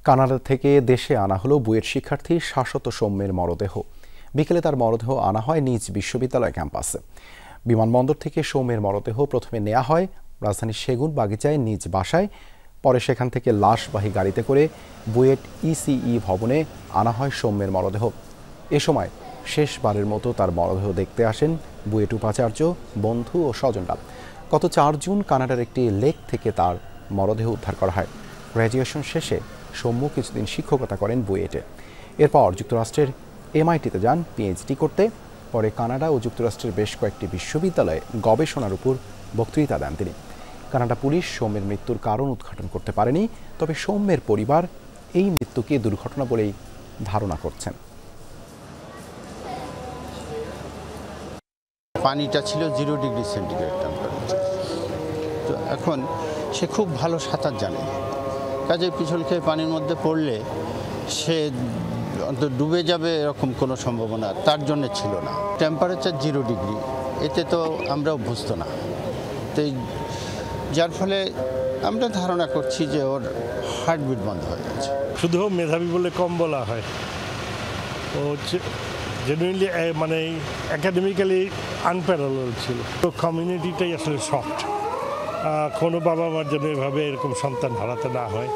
Canada থেকে দেশে আনা হলো বুয়েট শিক্ষার্থী শাশ্বত সৌম্যের মরদেহ। বিকেলে তার মরদেহ আনা হয় নিজ বিশ্ববিদ্যালয় ক্যাম্পাসে। বিমানবন্দর থেকে সৌম্যের মরদেহ প্রথমে নেওয়া হয় রাজধানীর সেগুন বাগিচায় নিজ বাসায়, পরে সেখান থেকে লাশবাহী গাড়িতে করে বুয়েট ইসিই ভবনে আনা হয় সৌম্যের মরদেহ। এ সময় শেষবারের মতো তার মরদেহ দেখতে আসেন বুয়েট উপাচার্য, বন্ধু ও স্বজনরা। গত 4 জুন কানাডার একটি লেক থেকে তার মরদেহ উদ্ধার করা হয়। গ্র্যাজুয়েশন শেষে সৌম্য কিছুদিন শিক্ষকতা করেন বুয়েটে। এরপর যুক্তরাষ্ট্রের MIT-তে যান পিএইচডি করতে। পরে কানাডা ও যুক্তরাষ্ট্রের বেশ কয়েকটি বিশ্ববিদ্যালয়ে গবেষণার উপর বক্তৃতা দেন তিনি। কানাডা পুলিশ সৌম্যের মৃত্যুর কারণ উদ্ঘাটন করতে পারেনি, তবে সৌম্যের পরিবার এই মৃত্যুকে দুর্ঘটনা বলেই ধারণা করছেন। পানিটা ছিল 0 ডিগ্রি সেন্টিগ্রেড টেম্পারেচার। তো এখন সে খুব ভালো সাঁতার জানে, কাজে পিছল খেয়ে পানির মধ্যে পড়লে সে ডুবে যাবে এরকম কোনো সম্ভাবনা তার জন্য ছিল না। টেম্পারেচার 0 ডিগ্রি, এতে তো আমরা অভ্যস্ত না। তো যার ফলে আমরা ধারণা করছি যে ওর হার্টবিট বন্ধ হয়ে গেছে। শুধু মেধাবী বলে কম বলা হয়, ও জেনুইনলি মানে একাডেমিক্যালি আনপ্যারালাল ছিল। তো কমিউনিটিটাই আসলে সফট, কোনো বাবা মার জন্য এভাবে এরকম সন্তান হারাতে না হয়।